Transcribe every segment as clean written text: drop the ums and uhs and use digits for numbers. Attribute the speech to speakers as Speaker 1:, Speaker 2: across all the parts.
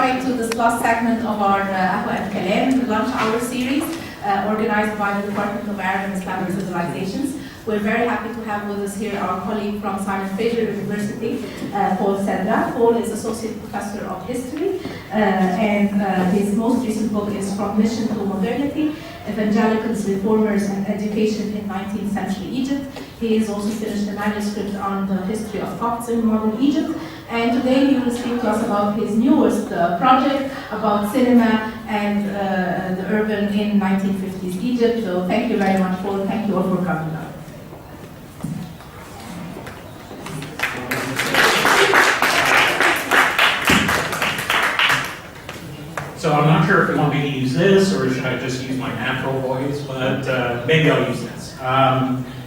Speaker 1: coming to this last segment of our Qahwa and Kalam lunch hour series, organized by the Department of Arab and Islamic Civilizations. We're very happy to have with us here our colleague from Simon Fraser University, Paul Sedra. Paul is Associate Professor of History, and his most recent book is From Mission to Modernity, Evangelicals, Reformers, and Education in 19th Century Egypt. He has also finished a manuscript on the history of Copts in modern Egypt. And today he will speak to us about his newest project about cinema and the urban in 1950s Egypt. So thank you very much, Paul. Thank you all for coming out.
Speaker 2: So I'm not sure if you want me to use this or should I just use my natural voice, but maybe I'll use this.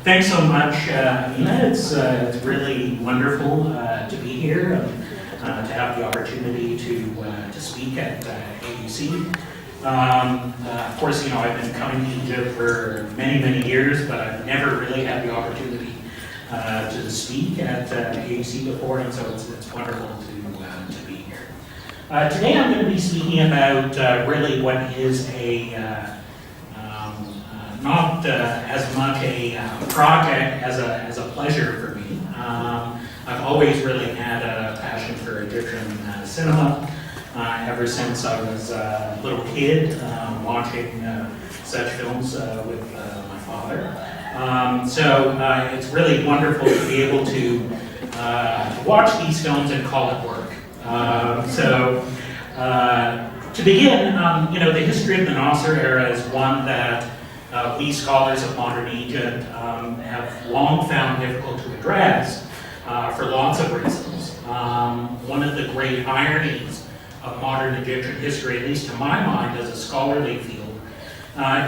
Speaker 2: Thanks so much, Amina. It's really wonderful to be here and to have the opportunity to speak at AUC. Of course, I've been coming to Egypt for many, many years, but I've never really had the opportunity to speak at AUC before, and so it's wonderful to be here. Today I'm going to be speaking about really what is not as much a project as a pleasure for me. I've always really had a passion for Egyptian cinema ever since I was a little kid, watching such films with my father. So it's really wonderful to be able to watch these films and call it work. To begin, the history of the Nasser era is one that we scholars of modern Egypt have long found difficult to address for lots of reasons. One of the great ironies of modern Egyptian history, at least to my mind as a scholarly field,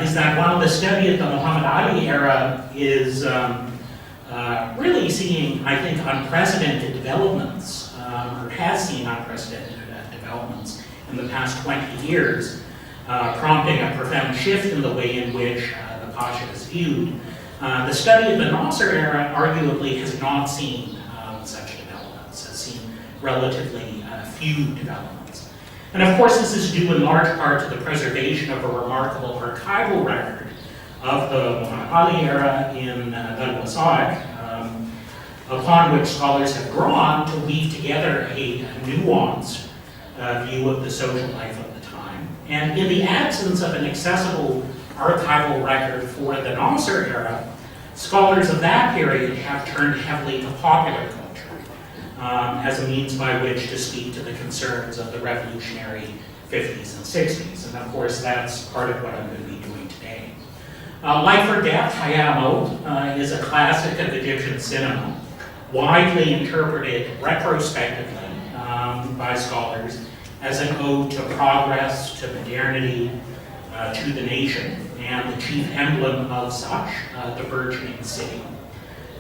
Speaker 2: is that while the study of the Muhammad Ali era is really seeing, I think, unprecedented developments, or has seen unprecedented developments in the past 20 years, prompting a profound shift in the way in which the Pasha is viewed. The study of the Nasser era arguably has not seen such developments, has seen relatively few developments. And of course this is due in large part to the preservation of a remarkable archival record of the Muhammad Ali era in Alsaud, upon which scholars have drawn to weave together a nuanced view of the social life of the time. And in the absence of an accessible archival record for the Nasser era, scholars of that period have turned heavily to popular culture as a means by which to speak to the concerns of the revolutionary 50s and 60s. And of course, that's part of what I'm going to be doing today. Life or Death, Haya is a classic of Egyptian cinema, widely interpreted retrospectively by scholars as an ode to progress, to modernity, to the nation, and the chief emblem of such, the burgeoning city.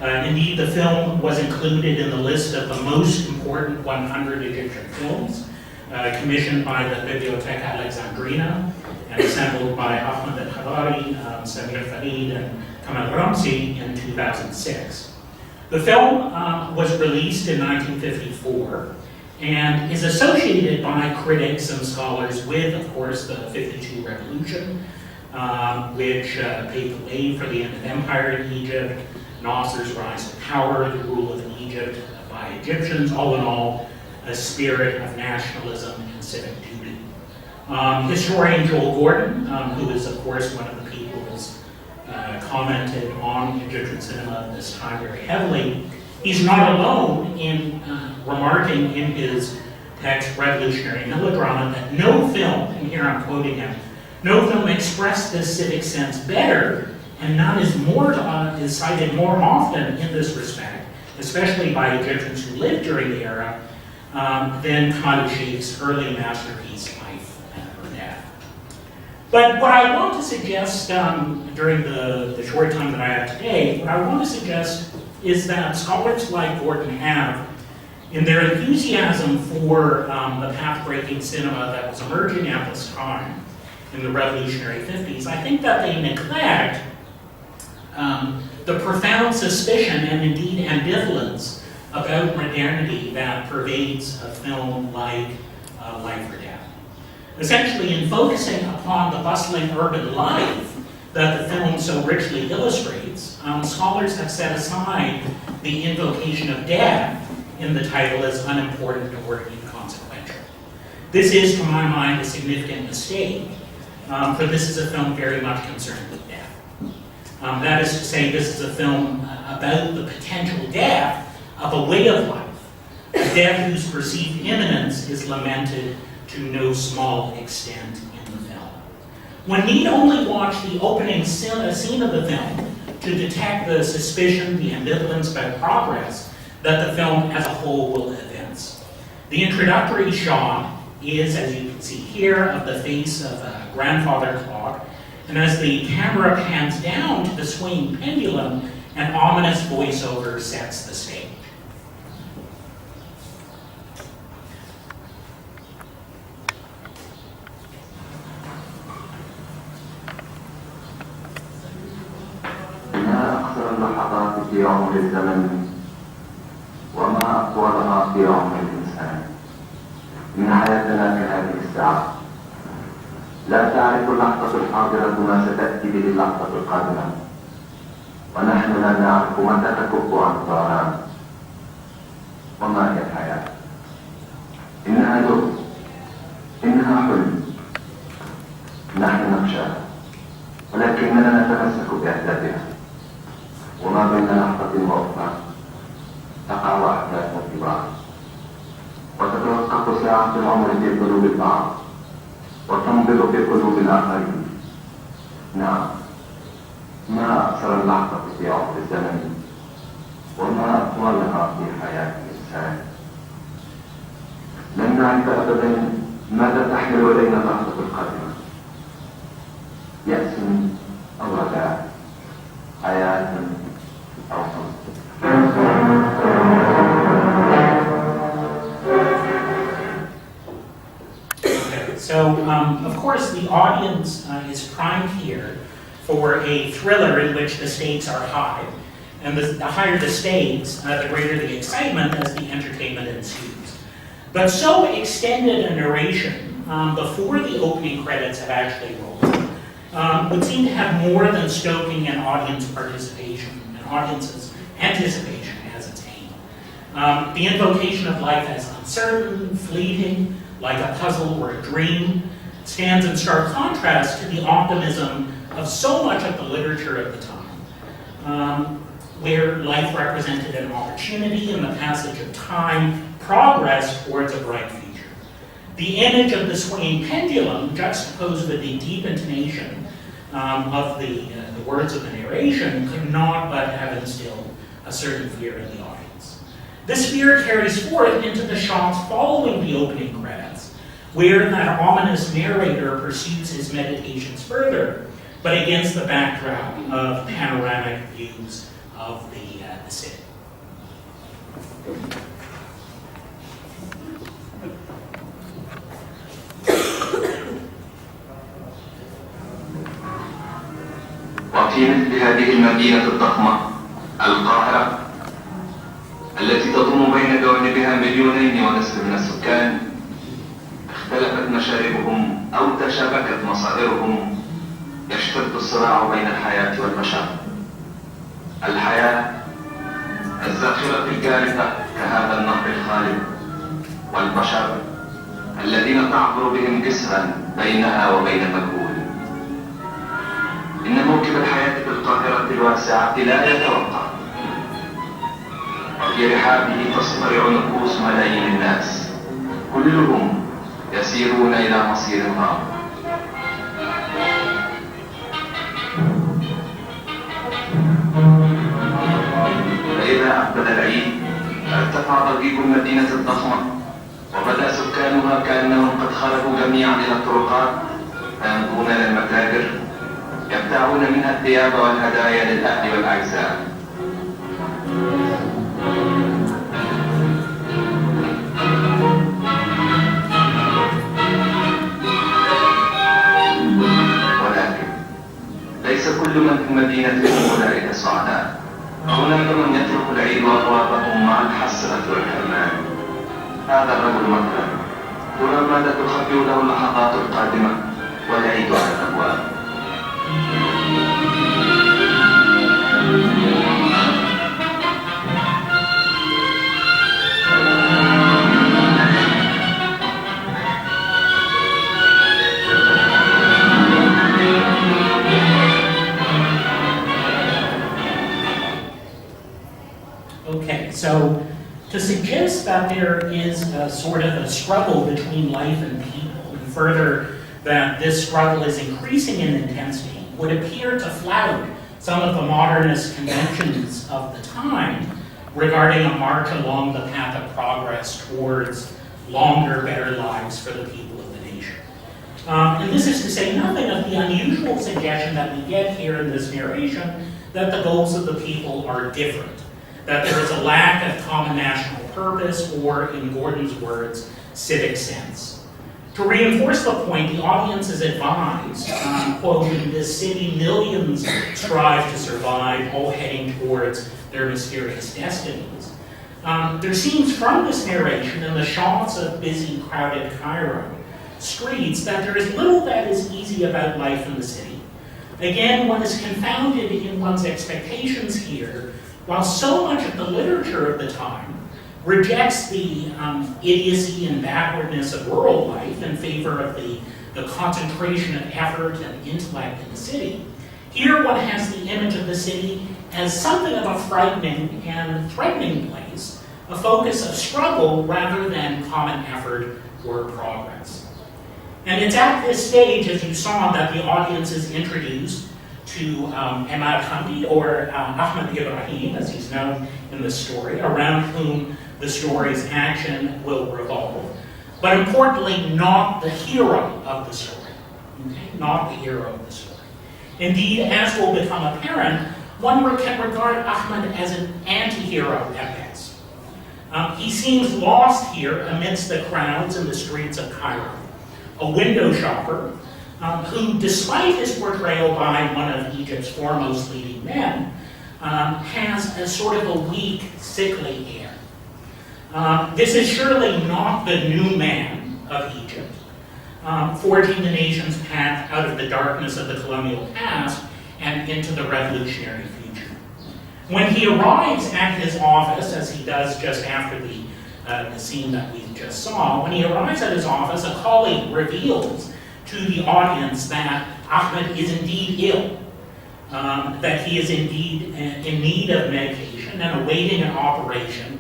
Speaker 2: Indeed, the film was included in the list of the most important 100 Egyptian films, commissioned by the Bibliotheca Alexandrina and assembled by Ahmed al-Hadari, Samir Farid, and Kamal Ramsi in 2006. The film was released in 1954 and is associated by critics and scholars with, of course, the 52 revolution, which paved the way for the end of empire in Egypt, Nasser's rise to power, the rule of Egypt by Egyptians, all in all, a spirit of nationalism and civic duty. Historian Joel Gordon, who is, of course, one of the people who's commented on Egyptian cinema this time very heavily, he's not alone in remarking in his text, Revolutionary Melodrama, that no film, and here I'm quoting him, no film expressed this civic sense better, and none is cited more often in this respect, especially by Egyptians who lived during the era, than Khalid Sheikh's early masterpiece, Life or Death. But what I want to suggest during the short time that I have today, what I want to suggest is that scholars like Gordon have, in their enthusiasm for the path-breaking cinema that was emerging at this time in the revolutionary 50s, I think that they neglect the profound suspicion and indeed ambivalence about modernity that pervades a film like Life or Death. Essentially, in focusing upon the bustling urban life that the film so richly illustrates, scholars have set aside the invocation of death in the title as unimportant or inconsequential. This is, to my mind, a significant mistake, for this is a film very much concerned with death. That is to say, this is a film about the potential death of a way of life, a death whose perceived imminence is lamented to no small extent in the film. One need only watch the opening scene of the film to detect the suspicion, the ambivalence about progress that the film as a whole will evince. The introductory shot is, as you can see here, of the face of a grandfather clock, and as the camera pans down to the swinging pendulum, an ominous voiceover sets the stage.
Speaker 3: في عمر الزمن وما أطولها في عمر الإنسان. إن حياتنا في هذه الساعة لا تعرف اللحظة الحاضرة ما ستأتي به اللحظة القادمة، ونحن لا نعرف متى تكف أنظارنا. وما هي الحياة؟ إنها لغز، إنها حلم، نحن نخشاها ولكننا نتمسك بأهدافها. وما بين لحظة وأخرى تقع أحداث في بعض، وتتوقف ساعة العمر في قلوب البعض وتنبض في قلوب الآخرين. نعم، ما أقصر اللحظة في عمر الزمن وما أطولها في حياة الإنسان. لن نعرف أبدا ماذا تحمل إلينا اللحظة القادمة، يأس أو رجاء، حياة أو حزن.
Speaker 2: So, of course, the audience is primed here for a thriller in which the stakes are high. And the higher the stakes, the greater the excitement as the entertainment ensues. But so extended a narration before the opening credits have actually rolled would seem to have more than stoking an audience participation, an audience's anticipation as its aim. The invocation of life as uncertain, fleeting, like a puzzle or a dream, stands in stark contrast to the optimism of so much of the literature of the time, where life represented an opportunity in the passage of time, progress towards a bright future. The image of the swinging pendulum, juxtaposed with the deep intonation of the words of the narration, could not but have instilled a certain fear in the audience. This fear carries forth into the shots following the opening credits, where that ominous narrator pursues his meditations further, but against the backdrop of panoramic views of the city.
Speaker 3: وفي مثل هذه المدينة الضخمة القاهرة التي تضم بين جوانبها 2.5 مليون من السكان، اختلفت مشاربهم أو تشابكت مصائرهم، يشتد الصراع بين الحياة والبشر. الحياة الزاخرة الكارثة كهذا النهر الخالد، والبشر الذين تعبر بهم جسرا بينها وبين المجهول. إن موكب الحياة في القاهرة الواسعة لا يتوقع، وفي رحابه تصطرع نفوس ملايين الناس، كلهم يسيرون إلى مصير آخر. فإذا أقبل العيد ارتفع ضجيج المدينة الضخمة، وبدأ سكانها كأنهم قد خرجوا جميعا إلى الطرقات، فيمضون إلى المتاجر يبتاعون منها الثياب والهدايا للأهل والأعزاء. ولكن ليس كل من في المدينة هم أولئك سعداء. هناك من يترك العيد وأبوابهم مع الحسرة والحرمان. هذا الرجل مثلا ترى ماذا تخبئ له اللحظات القادمة والعيد على الأبواب.
Speaker 2: Okay, so to suggest that there is a sort of a struggle between life and people, and further that this struggle is increasing in intensity, would appear to flout some of the modernist conventions of the time regarding a march along the path of progress towards longer, better lives for the people of the nation. And this is to say nothing of the unusual suggestion that we get here in this narration that the goals of the people are different, that there is a lack of common national purpose, or, in Gordon's words, civic sense. To reinforce the point, the audience is advised, quote, "In this city, millions strive to survive, all heading towards their mysterious destinies." There seems from this narration and the shots of busy, crowded Cairo streets that there is little that is easy about life in the city. Again, one is confounded in one's expectations here, while so much of the literature of the time rejects the idiocy and backwardness of rural life in favor of the concentration of effort and intellect in the city. Here one has the image of the city as something of a frightening and threatening place, a focus of struggle rather than common effort or progress. And it's at this stage, as you saw, that the audience is introduced to Ahmad Hamdi, or Ahmed Ibrahim, as he's known in the story, around whom the story's action will revolve. But importantly, not the hero of the story. Okay? Not the hero of the story. Indeed, as will become apparent, one can regard Ahmed as an anti-hero at best. He seems lost here amidst the crowds in the streets of Cairo, a window shopper who, despite his portrayal by one of Egypt's foremost leading men, has a sort of a weak, sickly air. This is surely not the new man of Egypt, forging the nation's path out of the darkness of the colonial past and into the revolutionary future. When he arrives at his office, as he does just after the scene that we just saw, when he arrives at his office, a colleague reveals to the audience that Ahmed is indeed ill, that he is indeed in need of medication and awaiting an operation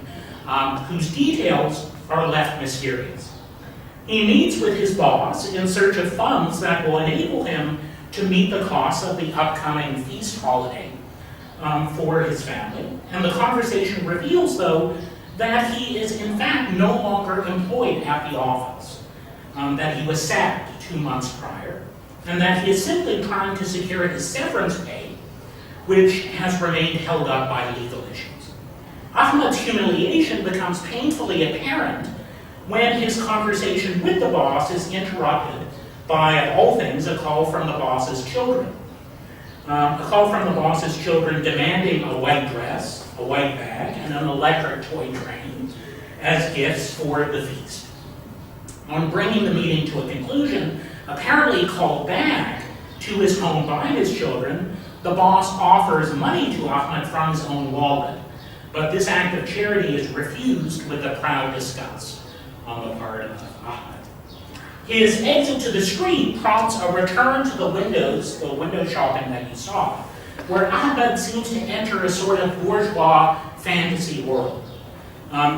Speaker 2: whose details are left mysterious. He meets with his boss in search of funds that will enable him to meet the costs of the upcoming feast holiday for his family. And the conversation reveals, though, that he is in fact no longer employed at the office, that he was sacked 2 months prior, and that he is simply trying to secure his severance pay, which has remained held up by legal issues. Ahmed's humiliation becomes painfully apparent when his conversation with the boss is interrupted by, of all things, a call from the boss's children. A call from the boss's children demanding a white dress, a white bag, and an electric toy train as gifts for the feast. On bringing the meeting to a conclusion, apparently called back to his home by his children, the boss offers money to Ahmed from his own wallet. But this act of charity is refused with a proud disgust on the part of Ahmed. His exit to the street prompts a return to the window shopping that you saw, where Ahmed seems to enter a sort of bourgeois fantasy world,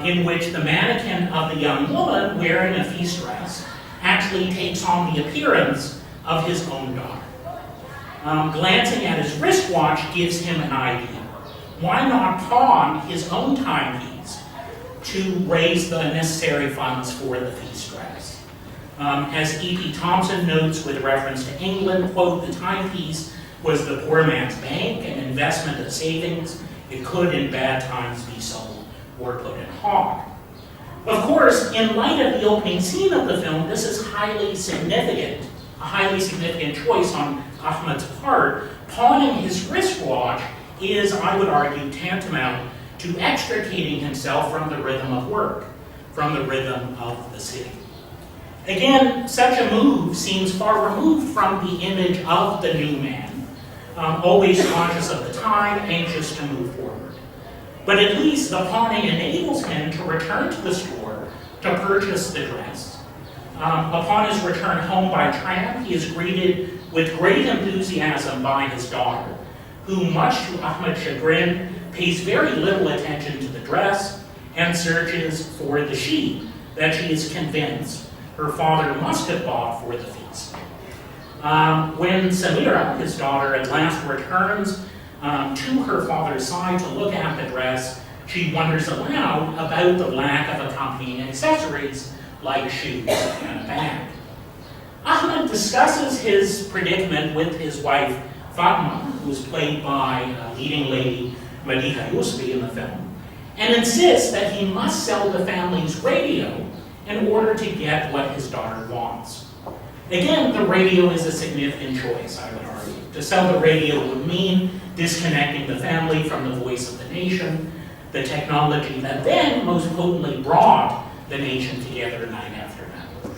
Speaker 2: in which the mannequin of the young woman wearing a feast dress actually takes on the appearance of his own daughter. Glancing at his wristwatch gives him an idea. Why not pawn his own timepiece to raise the necessary funds for the feast dress? As E.P. Thompson notes with reference to England, quote, "The timepiece was the poor man's bank, an investment of savings. It could in bad times be sold or put in hawk." Of course, in light of the opening scene of the film, this is highly significant, a highly significant choice on Ahmed's part. Pawning his wristwatch is, I would argue, tantamount to extricating himself from the rhythm of work, from the rhythm of the city. Again, such a move seems far removed from the image of the new man, always conscious of the time, anxious to move forward. But at least the pawning enables him to return to the store to purchase the dress. Upon his return home by tram, he is greeted with great enthusiasm by his daughter, who, much to Ahmed's chagrin, pays very little attention to the dress and searches for the sheep that she is convinced her father must have bought for the feast. When Samira, his daughter, at last returns to her father's side to look at the dress, she wonders aloud about the lack of accompanying accessories like shoes and a bag. Ahmed discusses his predicament with his wife Fatma, who is played by leading lady Madiha Yousfi in the film, and insists that he must sell the family's radio in order to get what his daughter wants. Again, the radio is a significant choice, I would argue. To sell the radio would mean disconnecting the family from the voice of the nation, the technology that then most potently brought the nation together night after night.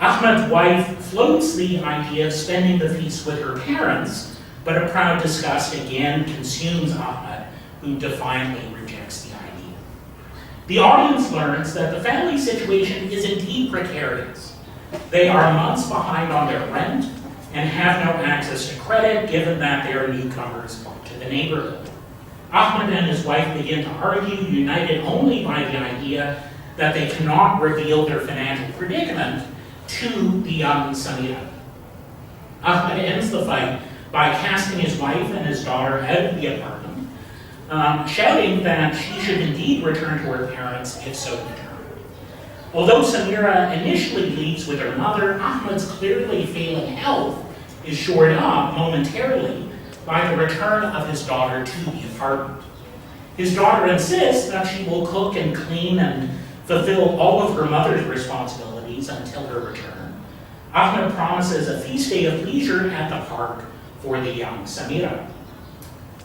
Speaker 2: Ahmed's wife floats the idea of spending the feast with her parents, but a proud disgust again consumes Ahmed, who defiantly rejects the idea. The audience learns that the family situation is indeed precarious. They are months behind on their rent and have no access to credit, given that they are newcomers to the neighborhood. Ahmed and his wife begin to argue, united only by the idea that they cannot reveal their financial predicament to the young Samira. Ahmed ends the fight by casting his wife and his daughter out of the apartment, shouting that she should indeed return to her parents if so determined. Although Samira initially leaves with her mother, Ahmed's clearly failing health is shored up momentarily by the return of his daughter to the apartment. His daughter insists that she will cook and clean and fulfill all of her mother's responsibilities until her return. Ahmed promises a feast day of leisure at the park for the young Samira.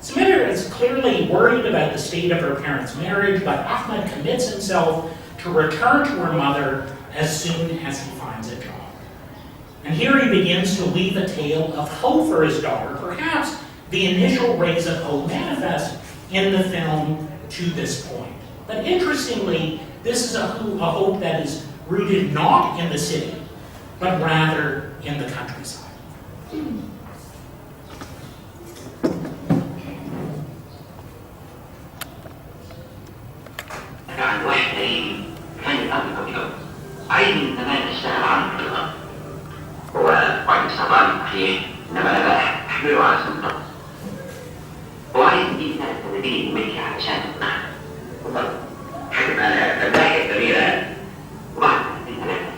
Speaker 2: Samira is clearly worried about the state of her parents' marriage, but Ahmed commits himself to return to her mother as soon as he finds a job. And here he begins to weave a tale of hope for his daughter, perhaps the initial rays of hope manifest in the film to this point. But interestingly, this is a hope that is rooted not in the city, but rather in the countryside.
Speaker 4: عن واحد قريبي كان الأب كبير عايز من زمان أشتغل عنه في الأرض. هو واحد صباني صحيح، إنما أنا بقى أحمله على سلطة. هو عايز يجيب ناس تدريب ملكي علشان يصنعها. حاجة أنا فلاحة كبيرة وبعد سنتين ثلاثة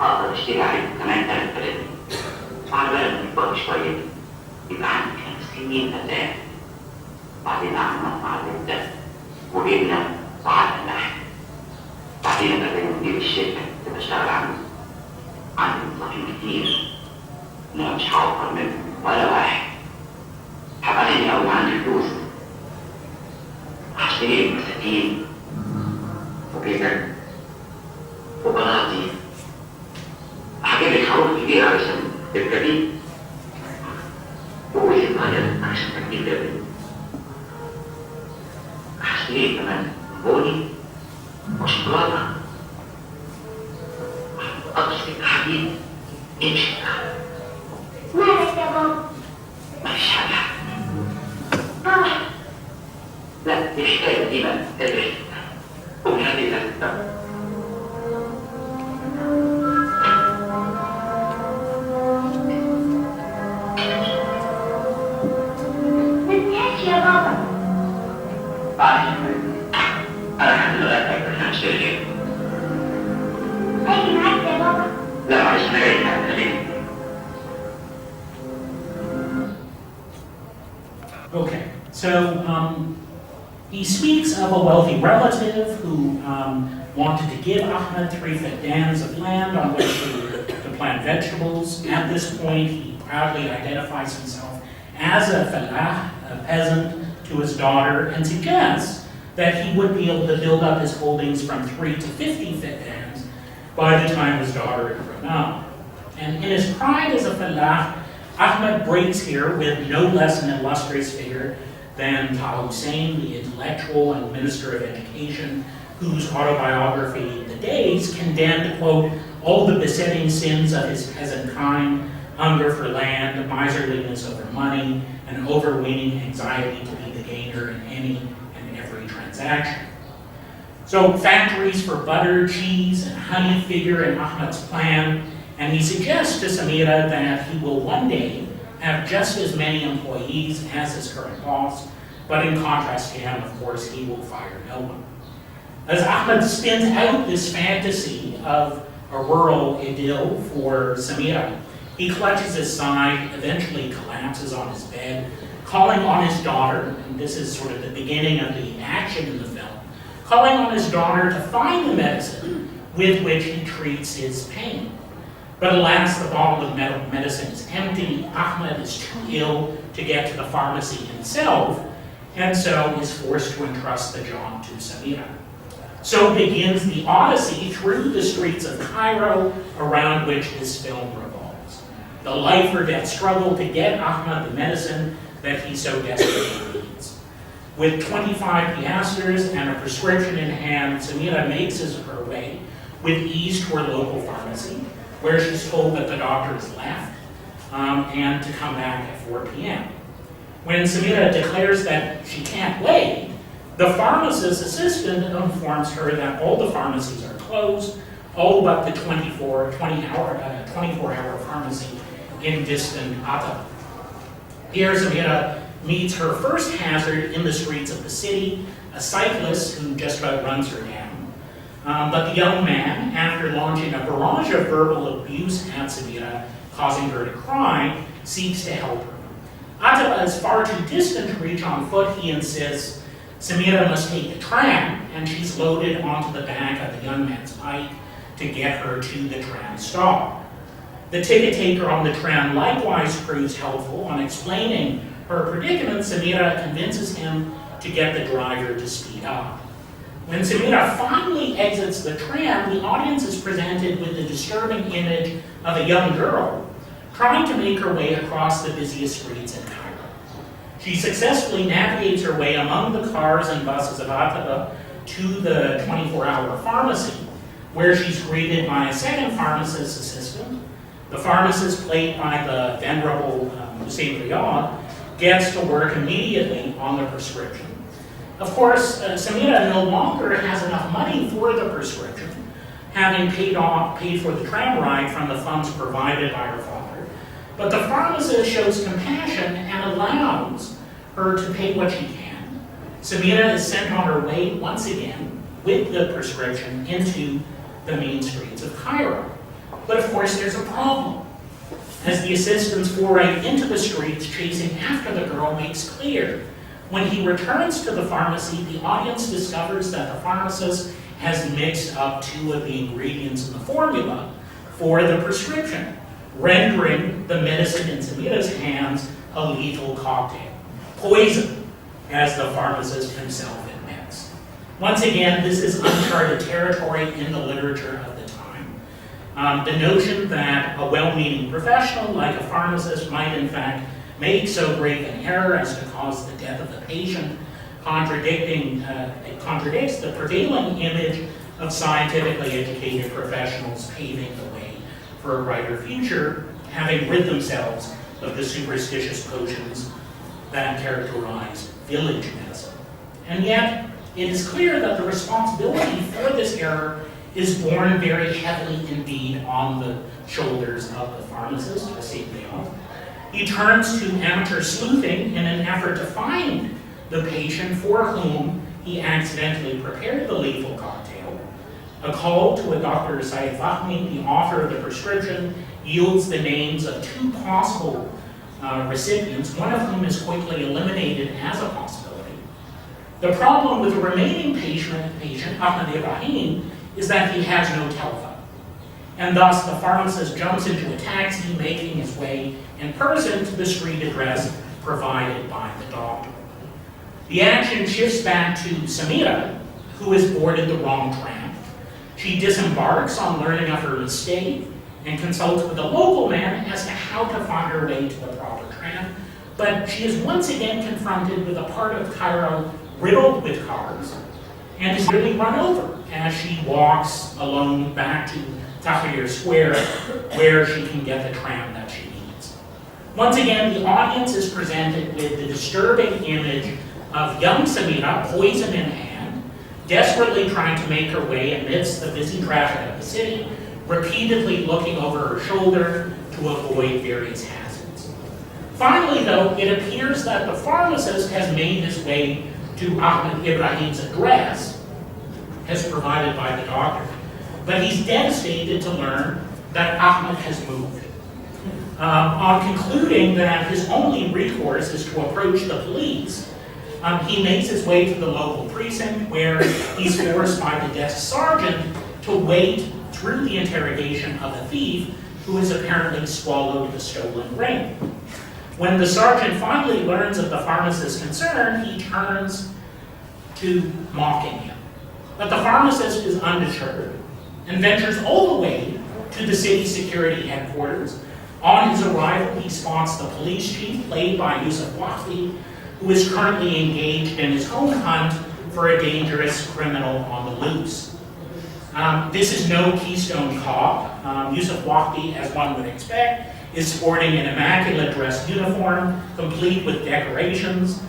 Speaker 4: أقدر أشتري عليكم كمان 3000. وعلى بالي لما يكبر شوية يبقى عندي 5 سنين فلاح. بعدين أعمل مصنع الزبدة وجبنة وعلى اللحم. بعدين أبدأ مدير الشركة اللي بشتغل عنده. عندي موظفين كتير. أنا مش هوفر منهم ولا واحد. هبقى غني أوي وعندي فلوس. هشتري مساكين وجبن وبناطيل. هجيب لك حروف كبيرة علشان تركبيه. ووزن صغير عشان تجيب لبن. هشتري كمان بوني وشوكولاتة. أقصد حبيب امشي.
Speaker 5: مالك يا بابا؟
Speaker 4: مفيش حاجة. لا دي حكاية قديمة ادري. قومي هاتي الأسئلة.
Speaker 5: متنساش يا بابا.
Speaker 4: معلش أنا حد لغاية أكبر عشان أشتري غيره.
Speaker 5: هاجي معاك يا بابا.
Speaker 4: لا معلش أنا جاي معاك خليني.
Speaker 2: Okay, so he speaks of a wealthy relative who wanted to give Ahmed 3 fidans of land on which to plant vegetables. At this point, he proudly identifies himself as a falah, a peasant, to his daughter, and suggests that he would be able to build up his holdings from 3 to 50 fidans by the time his daughter had grown up. And in his pride as a fallah, Ahmed breaks here with no less an illustrious figure than Taha Hussein, the intellectual and minister of education, whose autobiography, The Days, condemned, quote, all the besetting sins of his peasant kind, hunger for land, miserliness over money, and overweening anxiety to be the gainer in any and every transaction. So factories for butter, cheese, and honey figure in Ahmed's plan, and he suggests to Samira that he will one day have just as many employees as his current boss, but in contrast to him, of course, he will fire no one. As Ahmed spins out this fantasy of a rural idyll for Samira, he clutches his side, eventually collapses on his bed, calling on his daughter, and this is sort of the beginning of the action in the film, calling on his daughter to find the medicine with which he treats his pain. But alas, the bottle of medicine is empty. Ahmed is too ill to get to the pharmacy himself, and so is forced to entrust the job to Samira. So begins the odyssey through the streets of Cairo, around which this film revolves. The life or death struggle to get Ahmed the medicine that he so desperately needs. With 25 piastres and a prescription in hand, Samira makes her way with ease to her local pharmacy, where she's told that the doctor has left and to come back at 4 p.m. When Samira declares that she can't wait, the pharmacist's assistant informs her that all the pharmacies are closed, all but the 24-hour pharmacy in distant Atta. Here, Samira meets her first hazard in the streets of the city, a cyclist who just about runs her down. But the young man, after launching a barrage of verbal abuse at Samira, causing her to cry, seeks to help her. Atta is far too distant to reach on foot. He insists Samira must take the tram, and she's loaded onto the back of the young man's bike to get her to the tram stop. The ticket taker on the tram likewise proves helpful. On explaining her predicament, Samira convinces him to get the driver to speed up. When Samira finally exits the tram, the audience is presented with the disturbing image of a young girl trying to make her way across the busiest streets in Cairo. She successfully navigates her way among the cars and buses of Aqaba to the 24-hour pharmacy, where she's greeted by a second pharmacist assistant. The pharmacist, played by the venerable Hussein Riyad, gets to work immediately on the prescription. Of course, Samira no longer has enough money for the prescription, having paid for the tram ride from the funds provided by her father. But the pharmacist shows compassion and allows her to pay what she can. Samira is sent on her way once again with the prescription into the main streets of Cairo. But of course, there's a problem. As the assistant's foray into the streets chasing after the girl makes clear, when he returns to the pharmacy, the audience discovers that the pharmacist has mixed up 2 of the ingredients in the formula for the prescription, rendering the medicine in Samira's hands a lethal cocktail. Poison, as the pharmacist himself admits. Once again, this is uncharted territory in the literature of the time. The notion that a well-meaning professional, like a pharmacist, might in fact make so grave an error as to cause the death of the patient, it contradicts the prevailing image of scientifically educated professionals paving the way for a brighter future, having rid themselves of the superstitious potions that characterize village medicine. And yet, it is clear that the responsibility for this error is borne very heavily indeed on the shoulders of the pharmacist, Hussein Riyad. He turns to amateur sleuthing in an effort to find the patient for whom he accidentally prepared the lethal cocktail. A call to a Dr. Said Fahmy, the author of the prescription, yields the names of 2 possible recipients, one of whom is quickly eliminated as a possibility. The problem with the remaining patient Ahmed Ibrahim, is that he has no telephone. And thus, the pharmacist jumps into a taxi, making his way in person to the street address provided by the doctor. The action shifts back to Samira, who has boarded the wrong tram. She disembarks on learning of her mistake and consults with a local man as to how to find her way to the proper tram. But she is once again confronted with a part of Cairo riddled with cars and is really run over as she walks alone back to Tahrir Square, where she can get the tram that she needs. Once again, the audience is presented with the disturbing image of young Samira, poison in hand, desperately trying to make her way amidst the busy traffic of the city, repeatedly looking over her shoulder to avoid various hazards. Finally, though, it appears that the pharmacist has made his way to Ahmed Ibrahim's address, as provided by the doctor. But he's devastated to learn that Ahmed has moved. On concluding that his only recourse is to approach the police, he makes his way to the local precinct where he's forced by the desk sergeant to wait through the interrogation of a thief who has apparently swallowed the stolen ring. When the sergeant finally learns of the pharmacist's concern, he turns to mocking him. But the pharmacist is undeterred and ventures all the way to the city security headquarters. On his arrival, he spots the police chief, played by Yusuf Wahdi, who is currently engaged in his own hunt for a dangerous criminal on the loose. This is no Keystone Cop. Yusuf Wahdi, as one would expect, is sporting an immaculate dress uniform, complete with decorations.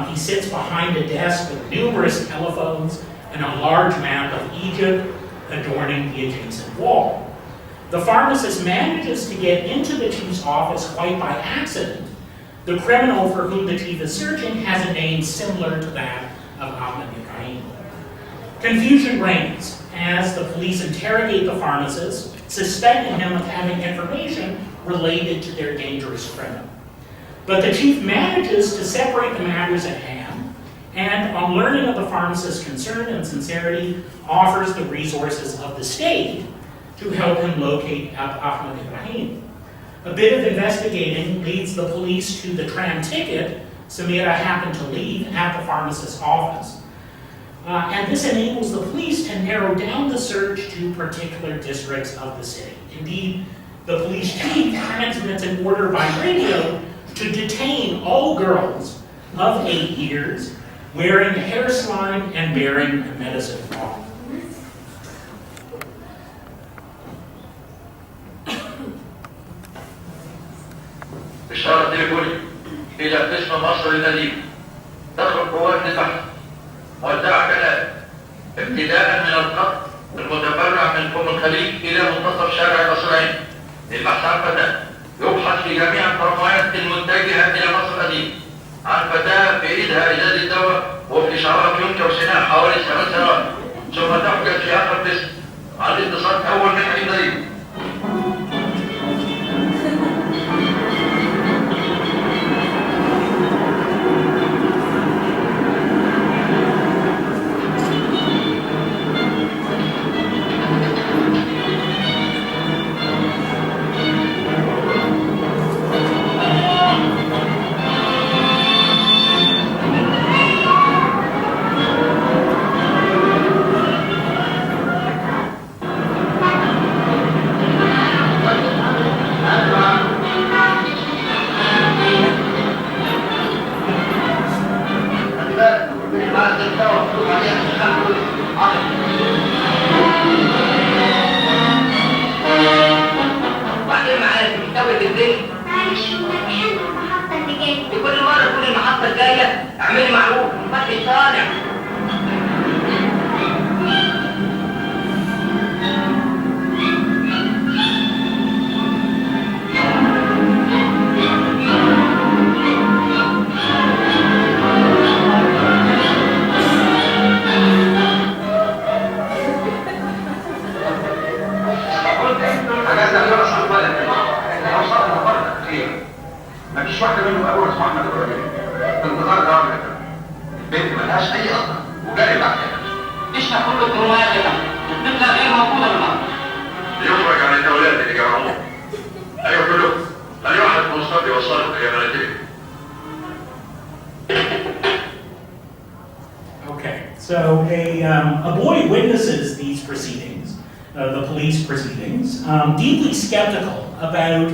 Speaker 2: He sits behind a desk with numerous telephones and a large map of Egypt adorning the adjacent wall. The pharmacist manages to get into the chief's office quite by accident. The criminal for whom the chief is searching has a name similar to that of Ahmed Ibrahim. Confusion reigns as the police interrogate the pharmacist, suspecting him of having information related to their dangerous criminal. But the chief manages to separate the matters at hand, and on learning of the pharmacist's concern and sincerity, offers the resources of the state to help him locate Ahmed Ibrahim. A bit of investigating leads the police to the tram ticket Samira happened to leave at the pharmacist's office. And this enables the police to narrow down the search to particular districts of the city. Indeed, the police chief transmits an order by radio to detain all girls of 8 years wearing a hair slime and bearing a medicine bottle.
Speaker 6: إشارة تليفوني إلى قسم مصر القديم. تخرج قوات للبحث. موزعة كلام ابتداء من الخط المتفرع من فم الخليج إلى منتصف شارع قصرين للبحث عن فتاة. يبحث في جميع القرمات المتجهة إلى مصر القديم عن فتاة في إيدها إزازة دواء وفي شعرها ينكر سناء حوالي 7 سنوات ثم تحجز في آخر قسم على الاتصال أول من حين ضريب.
Speaker 2: Okay. So a boy witnesses these proceedings, the police proceedings, deeply skeptical about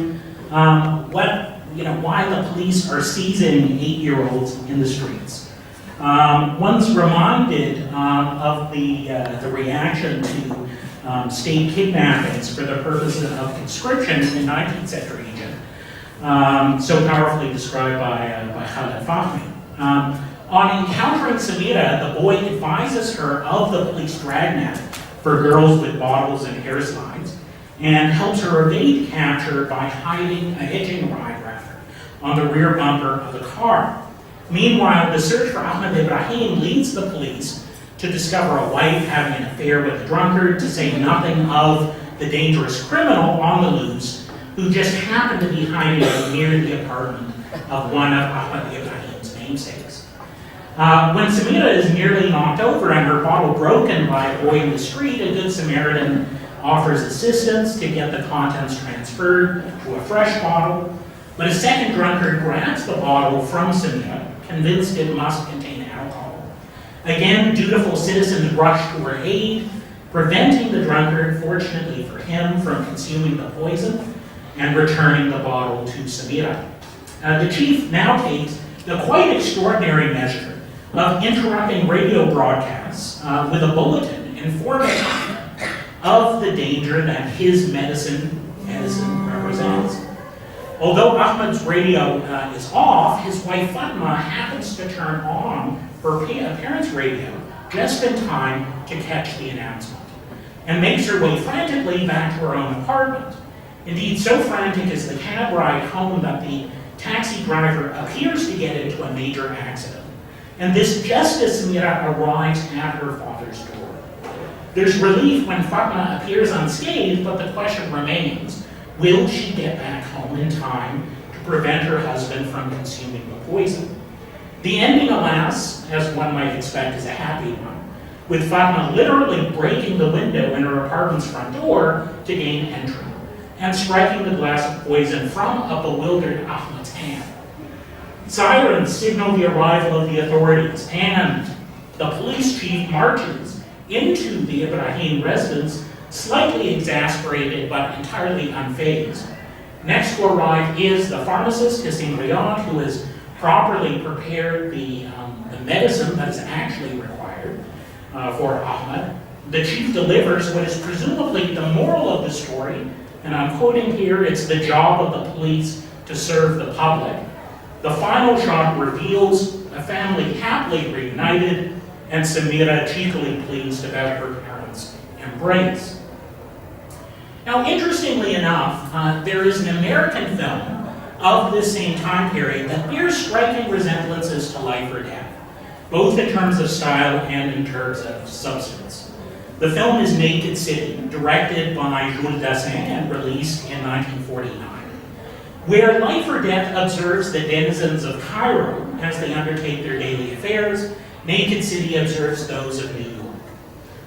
Speaker 2: why the police are seizing 8-year-olds in the streets. One's reminded of the reaction to state kidnappings for the purpose of conscription in 19th century Egypt, so powerfully described by Khaled Fahmy. On encountering Samira, the boy advises her of the police dragnet for girls with bottles and hair slides, and helps her evade capture by hiding a hitching ride, on the rear bumper of the car. Meanwhile, the search for Ahmed Ibrahim leads the police to discover a wife having an affair with a drunkard, to say nothing of the dangerous criminal on the loose, who just happened to be hiding near the apartment of one of Ahmed Ibrahim's namesakes. When Samira is nearly knocked over and her bottle broken by a boy in the street, a good Samaritan offers assistance to get the contents transferred to a fresh bottle, but a second drunkard grabs the bottle from Samira, convinced it must contain alcohol. Again, dutiful citizens rush to her aid, preventing the drunkard, fortunately for him, from consuming the poison and returning the bottle to Samira. The chief now takes the quite extraordinary measure of interrupting radio broadcasts with a bulletin informing of the danger that his medicine represents. Although Ahmed's radio is off, his wife Fatma happens to turn on her parents' radio just in time to catch the announcement, and makes her way frantically back to her own apartment. Indeed, so frantic is the cab ride home that the taxi driver appears to get into a major accident, and this just as Samira arrives at her father's door. There's relief when Fatma appears unscathed, but the question remains, will she get back home in time to prevent her husband from consuming the poison? The ending, alas, as one might expect, is a happy one, with Fatma literally breaking the window in her apartment's front door to gain entry, and striking the glass of poison from a bewildered Ahmed's hand. Sirens signal the arrival of the authorities, and the police chief marches into the Ibrahim residence, slightly exasperated but entirely unfazed. Next to arrive is the pharmacist, Kassim Riyad, who has properly prepared the medicine that is actually required for Ahmed. The chief delivers what is presumably the moral of the story, and I'm quoting here, it's the job of the police to serve the public. The final shot reveals a family happily reunited, and Samira cheekily pleased about her parents' embrace. Now, interestingly enough, there is an American film of this same time period that bears striking resemblances to Life or Death, both in terms of style and in terms of substance. The film is Naked City, directed by Jules Dassin and released in 1949. Where Life or Death observes the denizens of Cairo as they undertake their daily affairs, Naked City observes those of New York.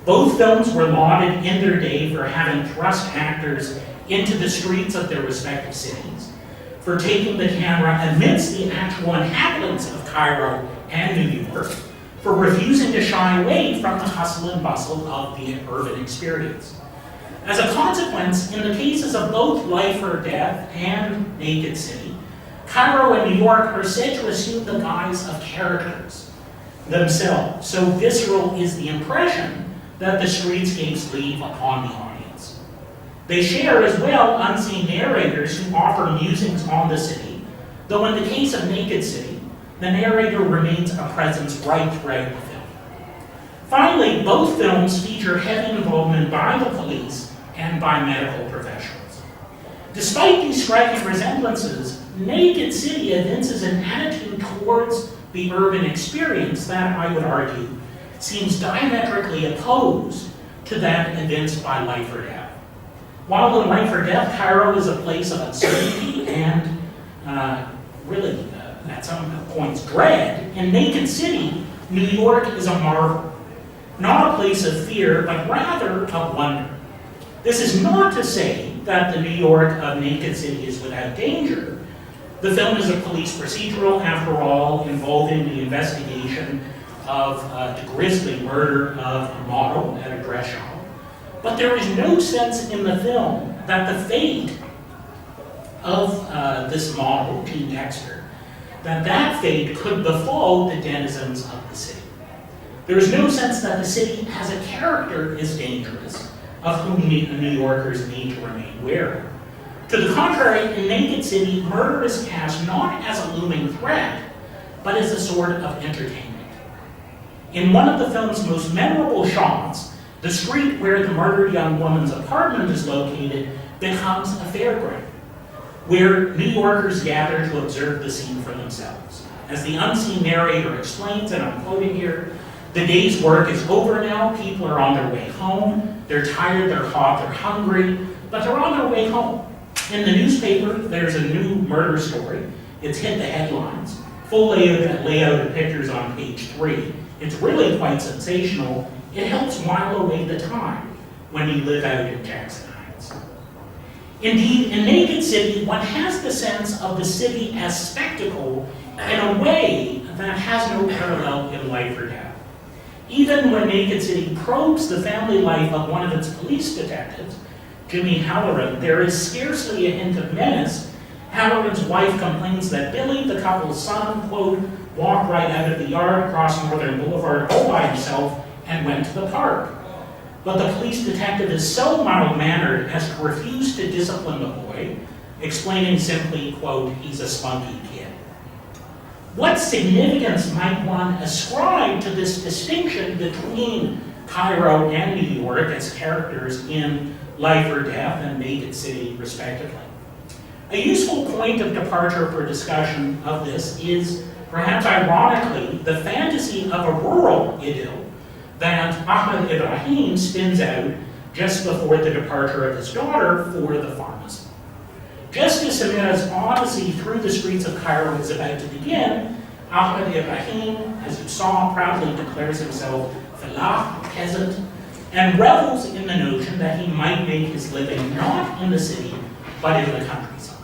Speaker 2: Both films were lauded in their day for having thrust actors into the streets of their respective cities, for taking the camera amidst the actual inhabitants of Cairo and New York, for refusing to shy away from the hustle and bustle of the urban experience. As a consequence, in the cases of both Life or Death and Naked City, Cairo and New York are said to assume the guise of characters themselves. So visceral is the impression that the streetscapes leave upon the audience. They share as well unseen narrators who offer musings on the city, though in the case of Naked City, the narrator remains a presence right throughout the film. Finally, both films feature heavy involvement by the police and by medical professionals. Despite these striking resemblances, Naked City evinces an attitude towards the urban experience that, I would argue, seems diametrically opposed to that evinced by Life or Death. While in Life or Death, Cairo is a place of uncertainty and really, at some points, dread, in Naked City, New York is a marvel. Not a place of fear, but rather of wonder. This is not to say that the New York of Naked City is without danger. The film is a police procedural, after all, involving the investigation of the grisly murder of a model at a dress shop, but there is no sense in the film that the fate of this model, Jean Dexter, that fate could befall the denizens of the city. There is no sense that the city has a character as dangerous, of whom New Yorkers need to remain wary. To the contrary, in Naked City, murder is cast not as a looming threat, but as a sort of entertainment. In one of the film's most memorable shots, the street where the murdered young woman's apartment is located becomes a fairground, where New Yorkers gather to observe the scene for themselves. As the unseen narrator explains, and I'm quoting here, the day's work is over now, people are on their way home, they're tired, they're hot, they're hungry, but they're on their way home. In the newspaper, there's a new murder story. It's hit the headlines. Full layout of pictures on page 3. It's really quite sensational. It helps while away the time when you live out in Jackson Heights. Indeed, in Naked City, one has the sense of the city as spectacle in a way that has no parallel in Life or Death. Even when Naked City probes the family life of one of its police detectives, Jimmy Halloran, there is scarcely a hint of menace. Halloran's wife complains that Billy, the couple's son, quote, walked right out of the yard across Northern Boulevard all by himself and went to the park. But the police detective is so mild-mannered as to refuse to discipline the boy, explaining simply, quote, he's a spunky kid. What significance might one ascribe to this distinction between Cairo and New York as characters in Life or Death and Naked City, respectively? A useful point of departure for discussion of this is, perhaps ironically, the fantasy of a rural idyll that Ahmed Ibrahim spins out just before the departure of his daughter for the pharmacy. Just as Samira's odyssey through the streets of Cairo is about to begin, Ahmed Ibrahim, as you saw, proudly declares himself Falah, peasant, and revels in the notion that he might make his living not in the city, but in the countryside.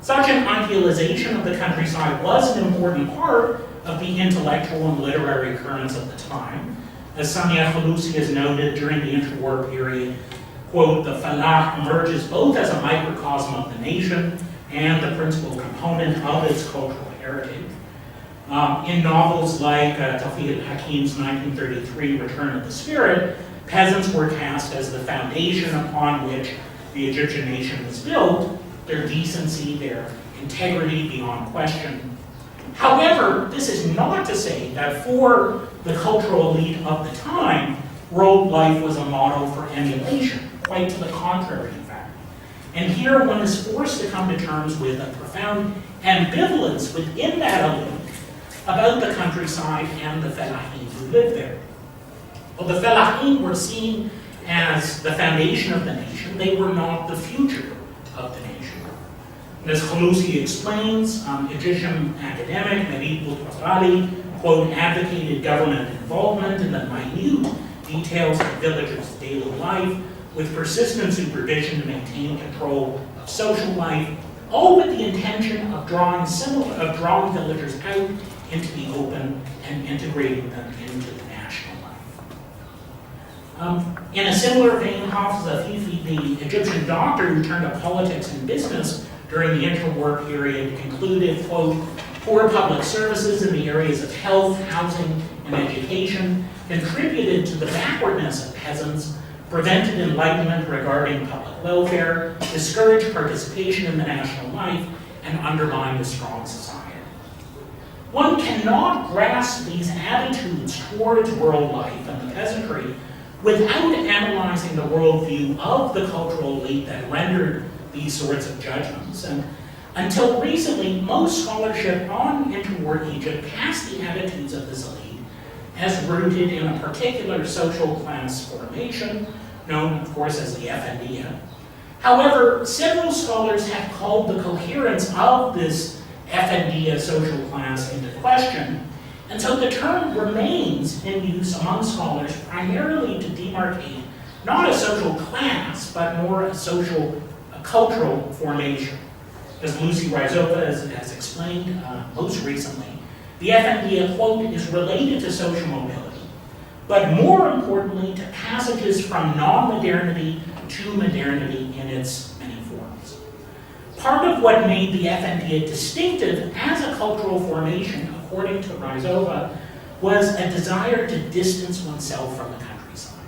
Speaker 2: Such an idealization of the countryside was an important part of the intellectual and literary currents of the time. As Samia Khalousi has noted during the interwar period, quote, the Falah emerges both as a microcosm of the nation and the principal component of its cultural heritage. In novels like Tawfiq al-Hakim's 1933 Return of the Spirit, peasants were cast as the foundation upon which the Egyptian nation was built, their decency, their integrity beyond question. However, this is not to say that for the cultural elite of the time, world life was a model for emulation, quite to the contrary, in fact. And here one is forced to come to terms with a profound ambivalence within that elite about the countryside and the Fellaheen who lived there. Well, the Fellaheen were seen as the foundation of the nation. They were not the future of the nation. And as Khalousi explains, Egyptian academic Nabil Bouteflika, quote, advocated government involvement in the minute details of the villagers' daily life with persistent supervision to maintain control of social life, all with the intention of drawing villagers out into the open and integrating them into the national life. In a similar vein, Hafiz Afifi, the Egyptian doctor who turned to politics and business during the interwar period, concluded, quote, poor public services in the areas of health, housing, and education contributed to the backwardness of peasants, prevented enlightenment regarding public welfare, discouraged participation in the national life, and undermined a strong society. One cannot grasp these attitudes towards world life and the peasantry without analyzing the worldview of the cultural elite that rendered these sorts of judgments. And until recently, most scholarship on interwar Egypt cast the attitudes of this elite as rooted in a particular social class formation, known, of course, as the Effendiya. However, several scholars have called the coherence of this Effendiya social class into question, and so the term remains in use among scholars primarily to demarcate not a social class, but more a cultural formation. As Lucy Rizova has explained most recently, the FND, quote, is related to social mobility, but more importantly to passages from non-modernity to modernity in its many forms. Part of what made the FND distinctive as a cultural formation, according to Rizova, was a desire to distance oneself from the countryside.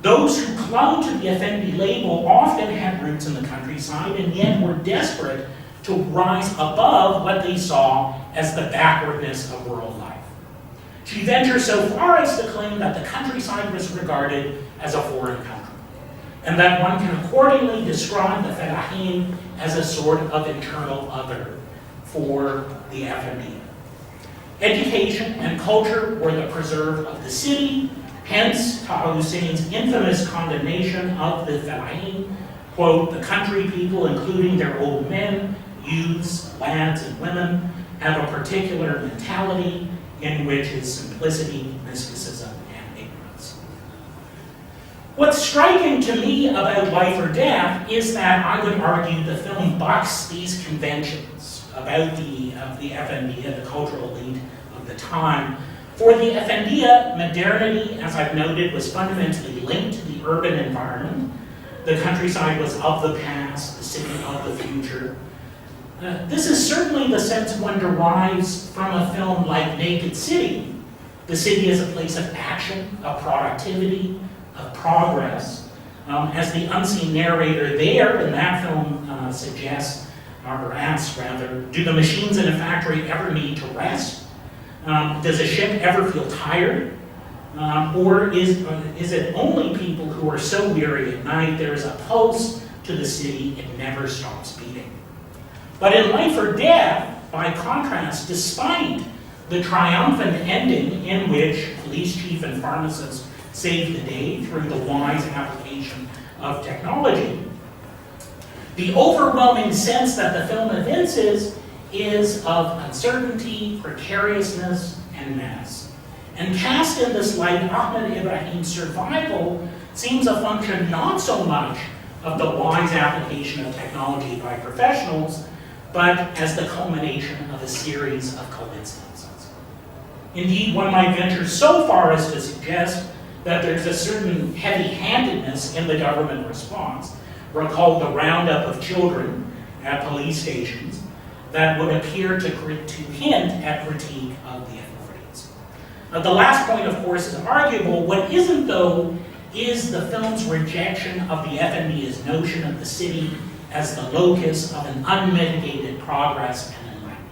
Speaker 2: Those who clung to the FND label often had roots in the countryside and yet were desperate to rise above what they saw as the backwardness of rural life. She ventures so far as to claim that the countryside was regarded as a foreign country, and that one can accordingly describe the Fellaheen as a sort of internal other for the FND. Education and culture were the preserve of the city, hence Taha Hussein's infamous condemnation of the Fellaheen, quote, the country people, including their old men, youths, lads, and women, have a particular mentality in which is simplicity, mysticism, and ignorance. What's striking to me about Life or Death is that I would argue the film bucks these conventions about the Effendiya, the cultural elite of the time. For the Effendiya, modernity, as I've noted, was fundamentally linked to the urban environment. The countryside was of the past, the city of the future. This is certainly the sense one derives from a film like Naked City. The city is a place of action, of productivity, of progress. As the unseen narrator there in that film suggests, or asks rather, do the machines in a factory ever need to rest? Does a ship ever feel tired? Or is it only people who are so weary at night there is a pulse to the city, it never stops beating? But in Life or Death, by contrast, despite the triumphant ending in which police chief and pharmacist save the day through the wise application of technology, the overwhelming sense that the film evinces is of uncertainty, precariousness, and menace. And cast in this light, Ahmed Ibrahim's survival seems a function not so much of the wise application of technology by professionals, but as the culmination of a series of coincidences. Indeed, one might venture so far as to suggest that there's a certain heavy-handedness in the government response. Recall the roundup of children at police stations that would appear to hint at critique of the authorities. The last point, of course, is arguable. What isn't, though, is the film's rejection of the Effendiya's notion of the city as the locus of an unmitigated progress and enlightenment.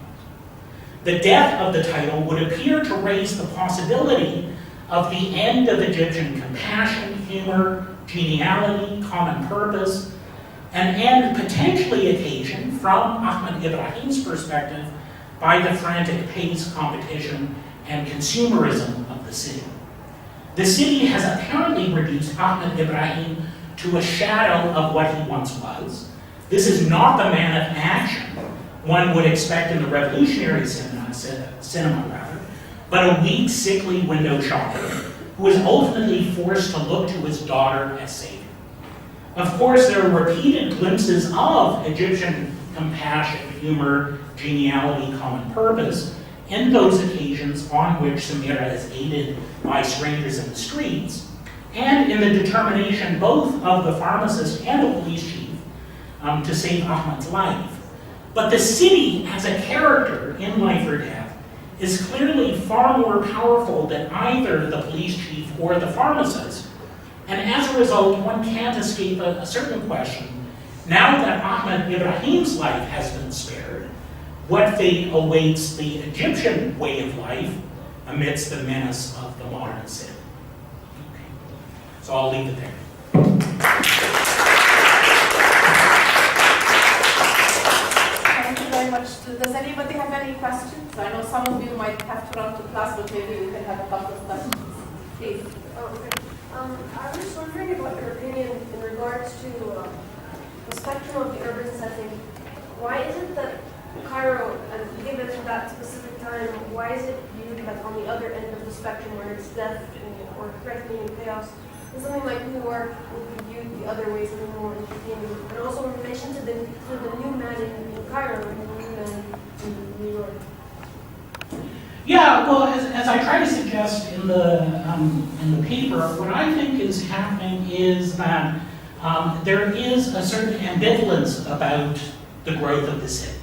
Speaker 2: The death of the title would appear to raise the possibility of the end of Egyptian compassion, humor, geniality, common purpose, an end potentially occasioned, from Ahmed Ibrahim's perspective, by the frantic pace, competition, and consumerism of the city. The city has apparently reduced Ahmed Ibrahim to a shadow of what he once was. This is not the man of action one would expect in the revolutionary cinema, but a weak, sickly window shopper who is ultimately forced to look to his daughter as savior. Of course, there are repeated glimpses of Egyptian compassion, humor, geniality, common purpose in those occasions on which Samira is aided by strangers in the streets, and in the determination both of the pharmacist and the police chief to save Ahmed's life. But the city as a character in Life or Death is clearly far more powerful than either the police chief or the pharmacist. And as a result, one can't escape a certain question. Now that Ahmed Ibrahim's life has been spared, what fate awaits the Egyptian way of life amidst the menace of the modern city? Okay. So I'll leave it there.
Speaker 1: Does anybody have any questions? I know some of you might have to run to class, but maybe we can have a couple of questions. Please.
Speaker 7: Oh, okay. I was just wondering about your opinion in regards to the spectrum of the urban setting. Why is it that Cairo, and given that specific time, why is it viewed like on the other end of the spectrum where it's death or threatening and chaos? And something like New York would be viewed the other way, something more entertaining. And also in relation to the new man in Cairo and the new man in New York.
Speaker 2: Yeah, well, as I try to suggest in the paper, what I think is happening is that there is a certain ambivalence about the growth of the city.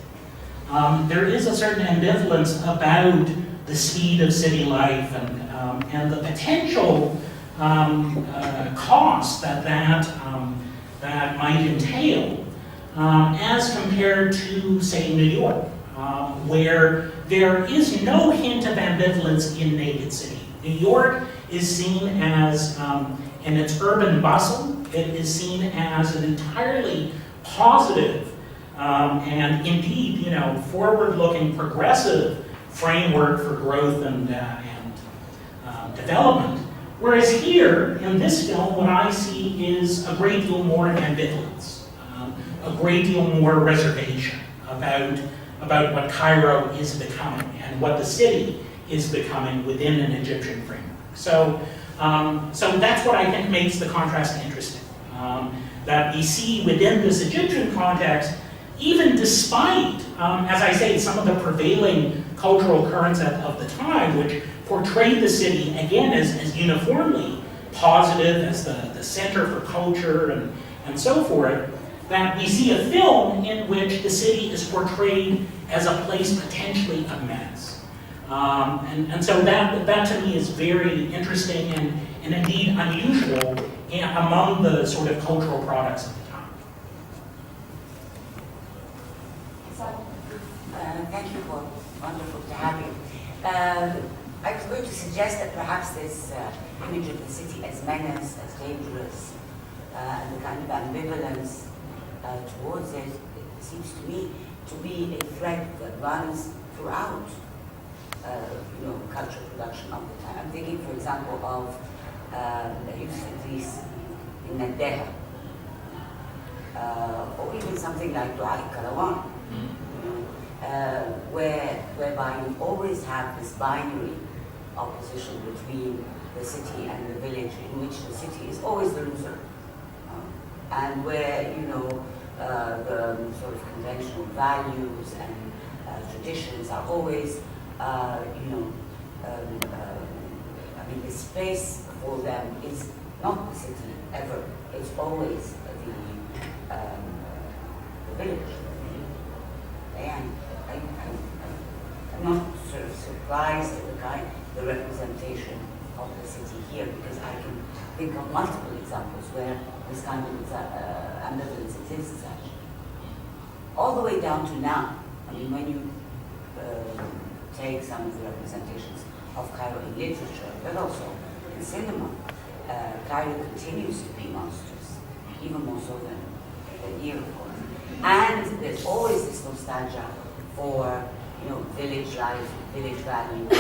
Speaker 2: There is a certain ambivalence about the speed of city life and the potential cost that might entail as compared to, say, New York, where there is no hint of ambivalence in naked city. New York is seen as, in its urban bustle, it is seen as an entirely positive and indeed, forward-looking, progressive framework for growth and development. Whereas here, in this film, what I see is a great deal more ambivalence, a great deal more reservation about what Cairo is becoming and what the city is becoming within an Egyptian framework. So that's what I think makes the contrast interesting. That we see within this Egyptian context, even despite, as I say, some of the prevailing cultural currents of the time, which portrayed the city, again, as uniformly positive, as the center for culture and so forth, that we see a film in which the city is portrayed as a place potentially of menace. And so that to me is very interesting and indeed unusual among the sort of cultural products of the time.
Speaker 8: Thank you, Paul. Wonderful to have you. I was going to suggest that perhaps this image of the city as menace, as dangerous, and the kind of ambivalence towards it, it seems to me to be a thread that runs throughout cultural production of the time. I'm thinking, for example, of the use of Greece in Nadeha, or even something like Qahwa and Kalam, whereby you always have this binary opposition between the city and the village, in which the city is always the loser, and where the sort of conventional values and traditions are always the space for them is not the city ever. It's always the village. And I'm not sort of surprised at the representation of the city here, because I can think of multiple examples where this kind of ambivalence exists actually. All the way down to now. I mean, when you take some of the representations of Cairo in literature, but also in cinema, Cairo continues to be monstrous, even more so than here, of course. And there's always this nostalgia for, village life, village values.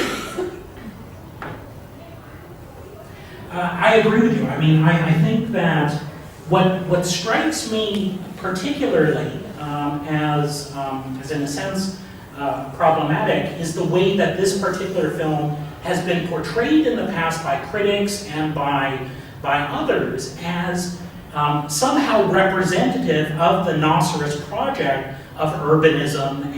Speaker 2: I agree with you. I mean, I think that what strikes me particularly as in a sense problematic is the way that this particular film has been portrayed in the past by critics and by others as somehow representative of the Nasserist project of urbanism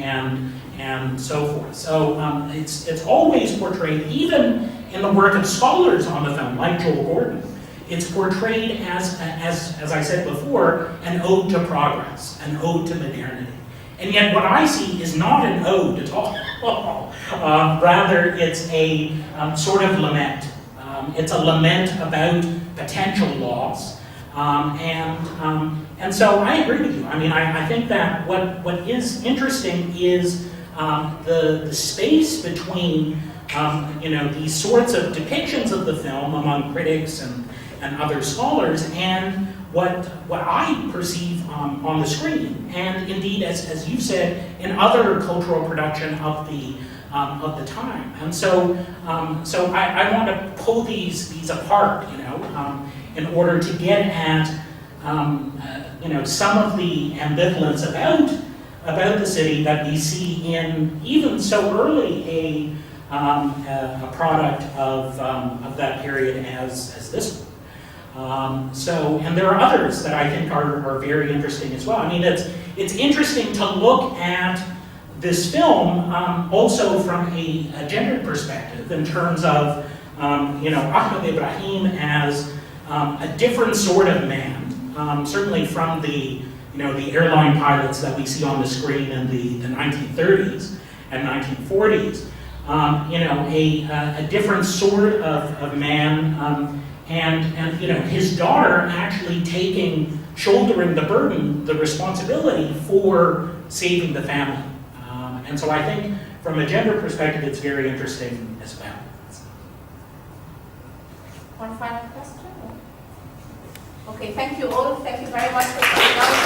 Speaker 2: and so forth. So it's always portrayed, even in the work of scholars on the film, like Joel Gordon, it's portrayed as I said before, an ode to progress, an ode to modernity. And yet what I see is not an ode at all. Rather, it's a sort of lament. It's a lament about potential loss. And so I agree with you. I mean, I think that what is interesting is the space between these sorts of depictions of the film among critics and other scholars and what I perceive on the screen, and indeed, as you said, in other cultural production of the time. And so I want to pull these apart, in order to get at some of the ambivalence about the city that we see in even so early a product of that period as this one. And there are others that I think are very interesting as well. I mean, it's interesting to look at this film, also from a gender perspective, in terms of Ahmed Ibrahim as a different sort of man, certainly from the airline pilots that we see on the screen in the 1930s and 1940s. A different sort of man, and his daughter actually shouldering the burden, the responsibility for saving the family. And so I think from a gender perspective, it's very interesting as well.
Speaker 1: One final question? Okay, thank you all. Thank you very much for coming out.